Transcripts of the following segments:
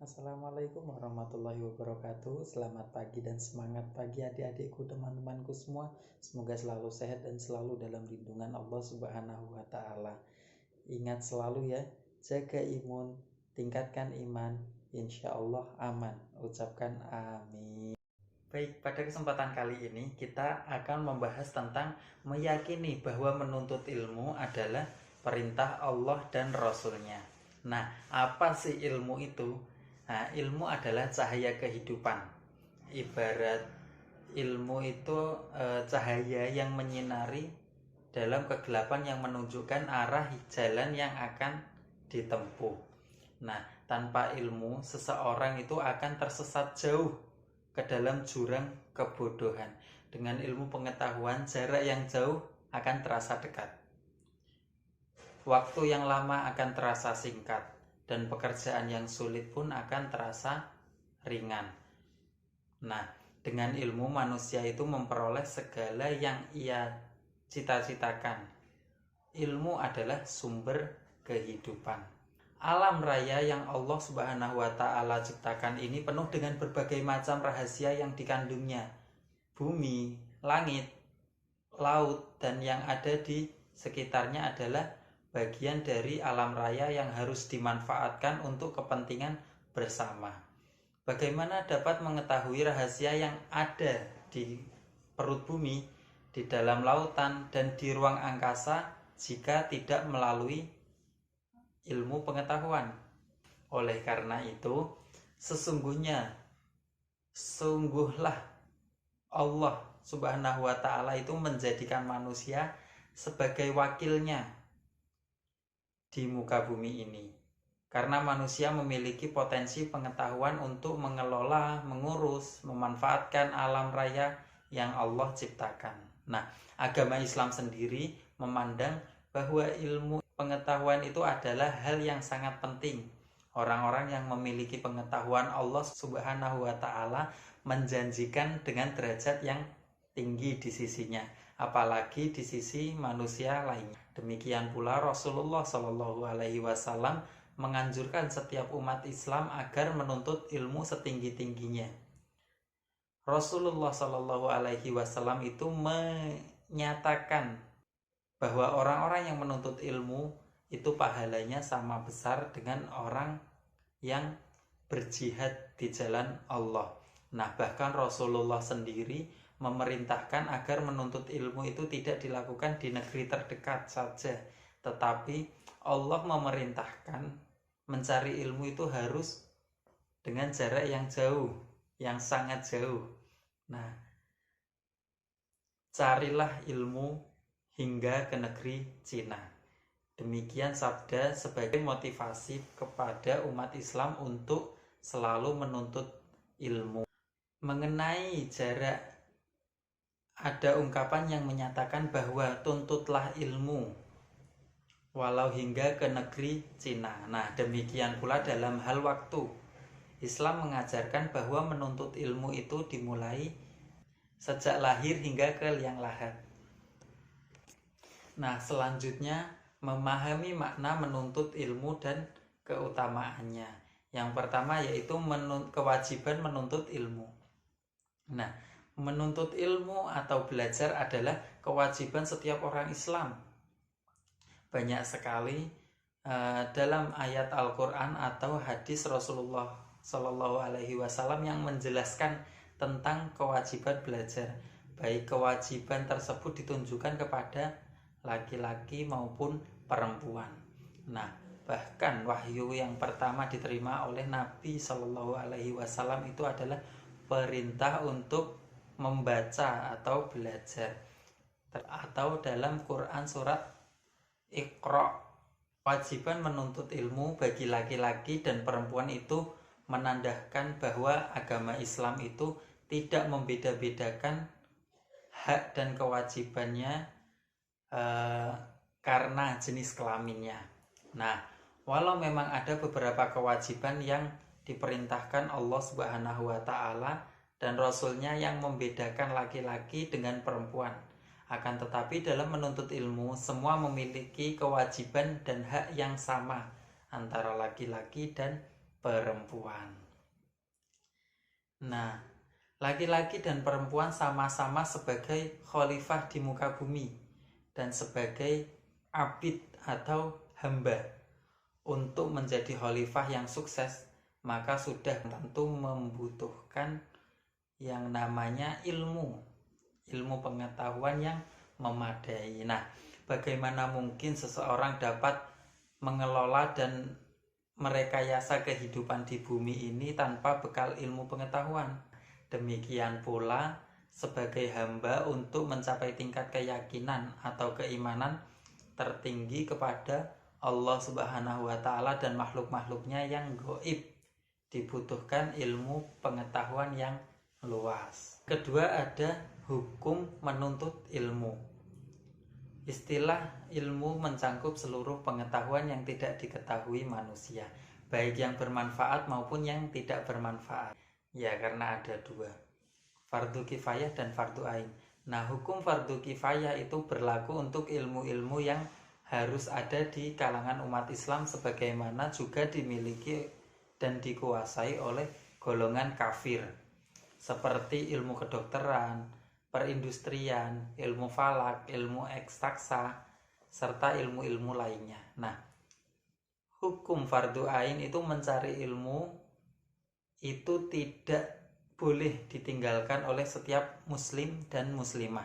Assalamualaikum warahmatullahi wabarakatuh. Selamat pagi dan semangat pagi adik-adikku, teman-temanku semua. Semoga selalu sehat dan selalu dalam lindungan Allah Subhanahu wa Ta'ala. Ingat selalu ya, jaga imun, tingkatkan iman, insya Allah aman. Ucapkan amin. Baik, pada kesempatan kali ini kita akan membahas tentang meyakini bahwa menuntut ilmu adalah perintah Allah dan Rasulnya. Nah, apa sih ilmu itu? Nah, ilmu adalah cahaya kehidupan. Ibarat ilmu itu cahaya yang menyinari dalam kegelapan yang menunjukkan arah jalan yang akan ditempuh. Nah, tanpa ilmu seseorang itu akan tersesat jauh ke dalam jurang kebodohan. Dengan ilmu pengetahuan, jarak yang jauh akan terasa dekat. Waktu yang lama akan terasa singkat, dan pekerjaan yang sulit pun akan terasa ringan. Nah, dengan ilmu manusia itu memperoleh segala yang ia cita-citakan. Ilmu adalah sumber kehidupan. Alam raya yang Allah Subhanahu wa Ta'ala ciptakan ini penuh dengan berbagai macam rahasia yang dikandungnya. Bumi, langit, laut, dan yang ada di sekitarnya adalah bagian dari alam raya yang harus dimanfaatkan untuk kepentingan bersama. Bagaimana dapat mengetahui rahasia yang ada di perut bumi, di dalam lautan, dan di ruang angkasa jika tidak melalui ilmu pengetahuan? Oleh karena itu, sungguhlah Allah Subhanahu wa Ta'ala itu menjadikan manusia sebagai wakilnya di muka bumi ini. Karena manusia memiliki potensi pengetahuan untuk mengelola, mengurus, memanfaatkan alam raya yang Allah ciptakan. Nah, agama Islam sendiri memandang bahwa ilmu pengetahuan itu adalah hal yang sangat penting. Orang-orang yang memiliki pengetahuan Allah Subhanahu wa Ta'ala menjanjikan dengan derajat yang tinggi di sisinya, apalagi di sisi manusia lainnya. Demikian pula Rasulullah Shallallahu Alaihi Wasallam menganjurkan setiap umat Islam agar menuntut ilmu setinggi-tingginya. Rasulullah Shallallahu Alaihi Wasallam itu menyatakan bahwa orang-orang yang menuntut ilmu itu pahalanya sama besar dengan orang yang berjihad di jalan Allah. Nah, bahkan Rasulullah sendiri memerintahkan agar menuntut ilmu itu tidak dilakukan di negeri terdekat saja, tetapi Allah memerintahkan mencari ilmu itu harus dengan jarak yang jauh, yang sangat jauh. Nah, carilah ilmu hingga ke negeri Cina. Demikian sabda sebagai motivasi kepada umat Islam untuk selalu menuntut ilmu. Mengenai jarak, ada ungkapan yang menyatakan bahwa tuntutlah ilmu walau hingga ke negeri Cina. Nah, demikian pula dalam hal waktu. Islam mengajarkan bahwa menuntut ilmu itu dimulai sejak lahir hingga ke liang lahat. Nah, selanjutnya memahami makna menuntut ilmu dan keutamaannya. Yang pertama yaitu kewajiban menuntut ilmu. Nah, menuntut ilmu atau belajar adalah kewajiban setiap orang Islam. Banyak sekali dalam ayat Al-Quran atau hadis Rasulullah Shallallahu Alaihi Wasallam yang menjelaskan tentang kewajiban belajar. Baik kewajiban tersebut ditunjukkan kepada laki-laki maupun perempuan. Nah, bahkan wahyu yang pertama diterima oleh Nabi Shallallahu Alaihi Wasallam itu adalah perintah untuk membaca atau belajar. Atau dalam Quran surat Iqra, kewajiban menuntut ilmu bagi laki-laki dan perempuan itu menandakan bahwa agama Islam itu tidak membeda-bedakan hak dan kewajibannya karena jenis kelaminnya. Nah, walau memang ada beberapa kewajiban yang diperintahkan Allah Subhanahu wa Ta'ala dan Rasulnya yang membedakan laki-laki dengan perempuan, akan tetapi dalam menuntut ilmu semua memiliki kewajiban dan hak yang sama antara laki-laki dan perempuan. Nah, laki-laki dan perempuan sama-sama sebagai khalifah di muka bumi dan sebagai abid atau hamba. Untuk menjadi khalifah yang sukses, maka sudah tentu membutuhkan yang namanya ilmu pengetahuan yang memadai. Nah, bagaimana mungkin seseorang dapat mengelola dan merekayasa kehidupan di bumi ini tanpa bekal ilmu pengetahuan? Demikian pula sebagai hamba untuk mencapai tingkat keyakinan atau keimanan tertinggi kepada Allah Subhanahu wa Ta'ala dan makhluk-makhluknya yang gaib, dibutuhkan ilmu pengetahuan yang luas. Kedua, ada hukum menuntut ilmu. Istilah ilmu mencangkup seluruh pengetahuan yang tidak diketahui manusia, baik yang bermanfaat maupun yang tidak bermanfaat. Ya, karena ada dua, fardu kifayah dan fardu ain. Nah, hukum fardu kifayah itu berlaku untuk ilmu-ilmu yang harus ada di kalangan umat Islam, sebagaimana juga dimiliki dan dikuasai oleh golongan kafir, seperti ilmu kedokteran, perindustrian, ilmu falak, ilmu eksaksa, serta ilmu-ilmu lainnya. Nah, hukum fardu ain itu mencari ilmu itu tidak boleh ditinggalkan oleh setiap muslim dan muslimah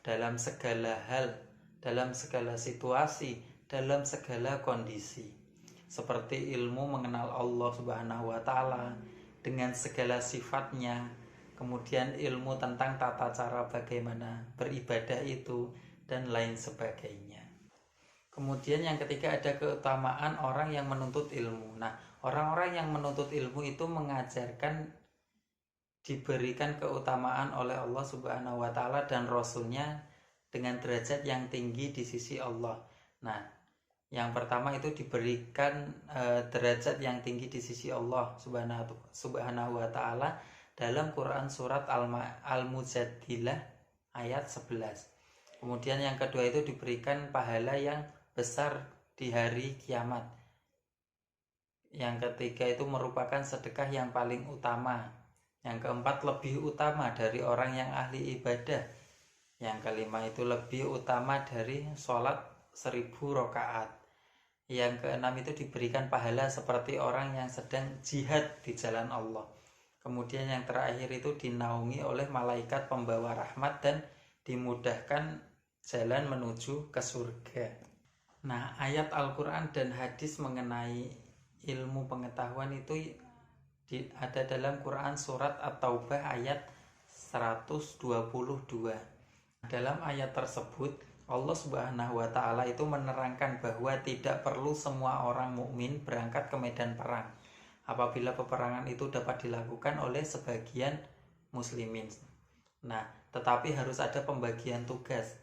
dalam segala hal, dalam segala situasi, dalam segala kondisi. Seperti ilmu mengenal Allah Subhanahu wa Ta'ala dengan segala sifatnya, kemudian ilmu tentang tata cara bagaimana beribadah itu, dan lain sebagainya. Kemudian yang ketiga, ada keutamaan orang yang menuntut ilmu. Nah, orang-orang yang menuntut ilmu itu mengajarkan, diberikan keutamaan oleh Allah Subhanahu wa Ta'ala dan Rasulnya dengan derajat yang tinggi di sisi Allah. Nah, yang pertama itu diberikan derajat yang tinggi di sisi Allah Subhanahu wa Ta'ala dalam Quran surat Al-Mujadilah ayat 11. Kemudian yang kedua itu diberikan pahala yang besar di hari kiamat. Yang ketiga itu merupakan sedekah yang paling utama. Yang keempat, lebih utama dari orang yang ahli ibadah. Yang kelima itu lebih utama dari sholat 1000 rakaat. Yang keenam itu diberikan pahala seperti orang yang sedang jihad di jalan Allah. Kemudian yang terakhir itu dinaungi oleh malaikat pembawa rahmat dan dimudahkan jalan menuju ke surga. Nah, ayat Al-Quran dan hadis mengenai ilmu pengetahuan itu ada dalam Quran surat At-Taubah ayat 122. Dalam ayat tersebut Allah Subhanahu wa Ta'ala itu menerangkan bahwa tidak perlu semua orang mukmin berangkat ke medan perang apabila peperangan itu dapat dilakukan oleh sebagian muslimin. Nah, tetapi harus ada pembagian tugas.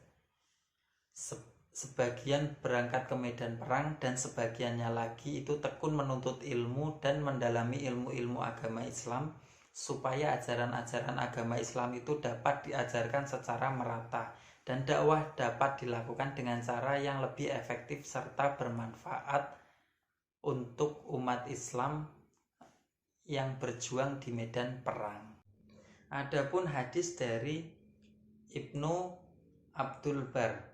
Sebagian berangkat ke medan perang dan sebagiannya lagi itu tekun menuntut ilmu dan mendalami ilmu-ilmu agama Islam, supaya ajaran-ajaran agama Islam itu dapat diajarkan secara merata dan dakwah dapat dilakukan dengan cara yang lebih efektif serta bermanfaat untuk umat Islam yang berjuang di medan perang. Adapun hadis dari Ibnu Abdul Bar,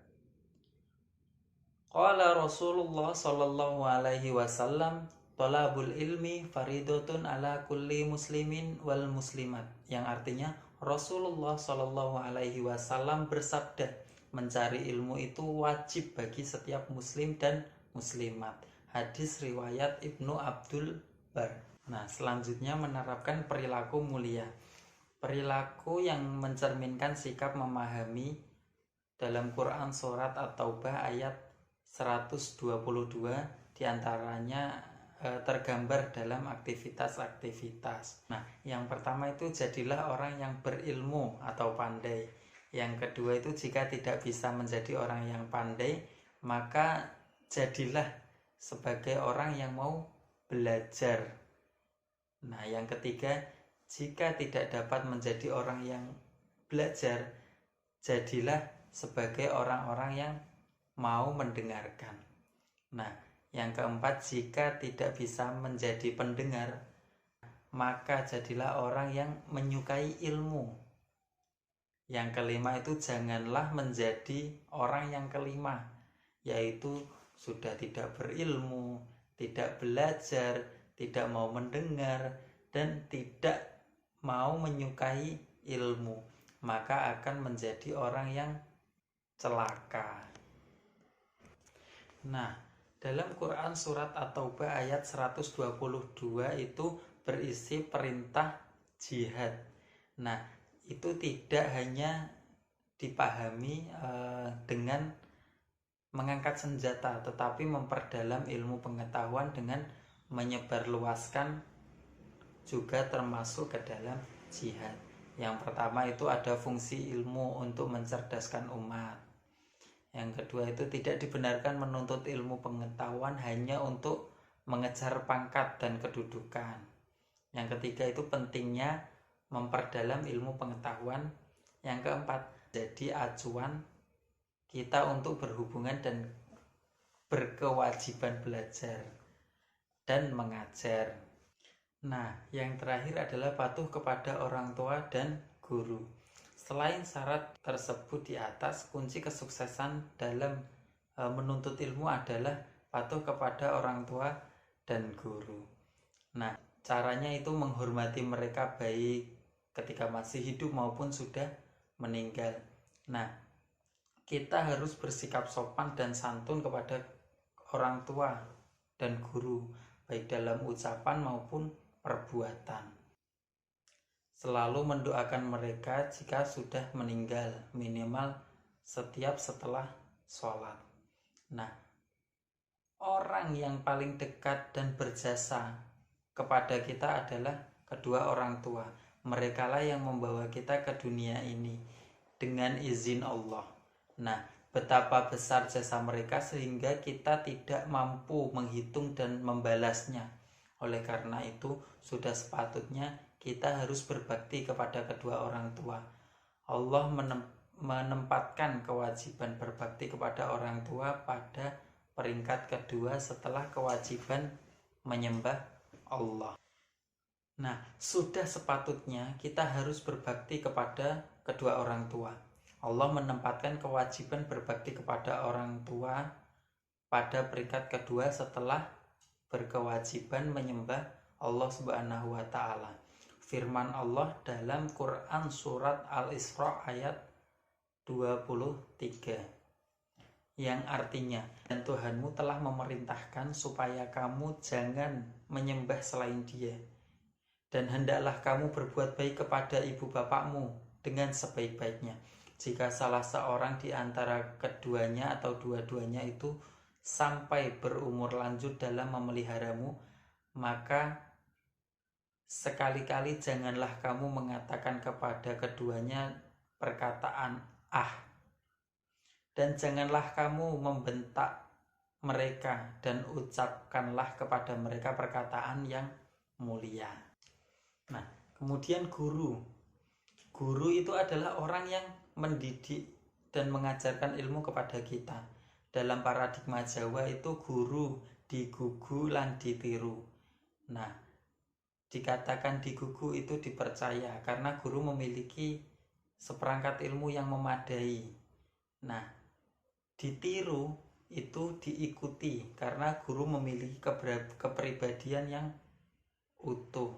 qala Rasulullah sallallahu alaihi wasallam, talabul ilmi faridatun ala kulli muslimin wal muslimat. Yang artinya Rasulullah sallallahu alaihi wasallam bersabda, mencari ilmu itu wajib bagi setiap muslim dan muslimat. Hadis riwayat Ibnu Abdul Bar. Nah, selanjutnya menerapkan perilaku mulia. Perilaku yang mencerminkan sikap memahami dalam Quran surat At-Taubah ayat 122 diantaranya tergambar dalam aktivitas-aktivitas. Nah, yang pertama itu jadilah orang yang berilmu atau pandai. Yang kedua itu jika tidak bisa menjadi orang yang pandai, maka jadilah sebagai orang yang mau belajar. Nah, yang ketiga, jika tidak dapat menjadi orang yang belajar, jadilah sebagai orang-orang yang mau mendengarkan. Nah, Yang keempat, jika tidak bisa menjadi pendengar, maka jadilah orang yang menyukai ilmu. Yang kelima itu janganlah menjadi orang yang kelima, yaitu sudah tidak berilmu, tidak belajar, tidak mau mendengar, dan tidak mau menyukai ilmu, maka akan menjadi orang yang celaka. Nah, dalam Quran surat At-Taubah ayat 122 itu berisi perintah jihad. Nah, itu tidak hanya dipahami dengan mengangkat senjata, tetapi memperdalam ilmu pengetahuan dengan menyebarluaskan juga termasuk ke dalam jihad. Yang pertama itu ada fungsi ilmu untuk mencerdaskan umat. Yang kedua itu tidak dibenarkan menuntut ilmu pengetahuan hanya untuk mengejar pangkat dan kedudukan. Yang ketiga itu pentingnya memperdalam ilmu pengetahuan. Yang keempat, jadi acuan kita untuk berhubungan dan berkewajiban belajar dan mengajar. Nah, yang terakhir adalah patuh kepada orang tua dan guru. Selain syarat tersebut di atas, kunci kesuksesan dalam menuntut ilmu adalah patuh kepada orang tua dan guru. Nah, caranya itu menghormati mereka baik ketika masih hidup maupun sudah meninggal. Nah, kita harus bersikap sopan dan santun kepada orang tua dan guru, baik dalam ucapan maupun perbuatan. Selalu mendoakan mereka jika sudah meninggal, minimal setiap setelah sholat. Nah, orang yang paling dekat dan berjasa kepada kita adalah kedua orang tua. Merekalah yang membawa kita ke dunia ini dengan izin Allah. Nah, betapa besar jasa mereka sehingga kita tidak mampu menghitung dan membalasnya. Oleh karena itu, sudah sepatutnya kita harus berbakti kepada kedua orang tua. Allah menempatkan kewajiban berbakti kepada orang tua pada peringkat kedua setelah kewajiban menyembah Allah. Nah, sudah sepatutnya kita harus berbakti kepada kedua orang tua. Allah menempatkan kewajiban berbakti kepada orang tua pada peringkat kedua setelah berkewajiban menyembah Allah Subhanahu wa Ta'ala. Firman Allah dalam Quran surat Al-Isra ayat 23 yang artinya, dan Tuhanmu telah memerintahkan supaya kamu jangan menyembah selain Dia, dan hendaklah kamu berbuat baik kepada ibu bapakmu dengan sebaik-baiknya. Jika salah seorang di antara keduanya atau dua-duanya itu sampai berumur lanjut dalam memeliharamu, maka sekali-kali janganlah kamu mengatakan kepada keduanya perkataan dan janganlah kamu membentak mereka, dan ucapkanlah kepada mereka perkataan yang mulia. Nah, kemudian guru itu adalah orang yang mendidik dan mengajarkan ilmu kepada kita. Dalam paradigma Jawa itu guru digugu lan ditiru. Nah, dikatakan digugu itu dipercaya karena guru memiliki seperangkat ilmu yang memadai. Nah, ditiru itu diikuti karena guru memiliki kepribadian yang utuh.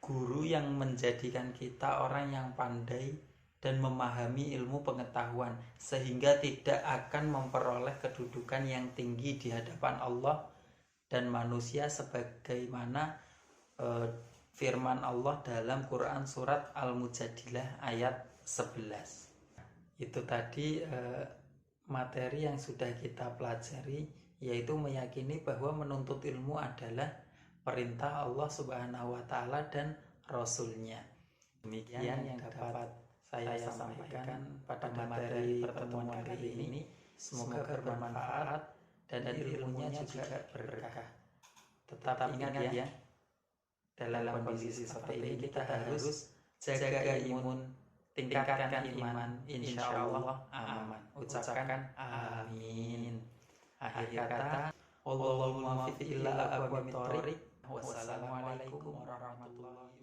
Guru yang menjadikan kita orang yang pandai dan memahami ilmu pengetahuan sehingga tidak akan memperoleh kedudukan yang tinggi di hadapan Allah dan manusia sebagaimana firman Allah dalam Quran surat Al-Mujadilah ayat 11. Itu tadi materi yang sudah kita pelajari, yaitu meyakini bahwa menuntut ilmu adalah perintah Allah Subhanahu wa Ta'ala dan Rasul-Nya. Demikian yang dapat saya sampaikan pada materi pertemuan kali ini. Semoga bermanfaat dan ilmunya juga berkah. Tetap ingat ya, dalam kondisi seperti ini kita harus jaga imun, tingkatkan iman, insya Allah aman. Ucapkan amin. Akhir kata, Wallahul muwaffiq ila aqwamit thoriq. Wassalamualaikum warahmatullahi wabarakatuh.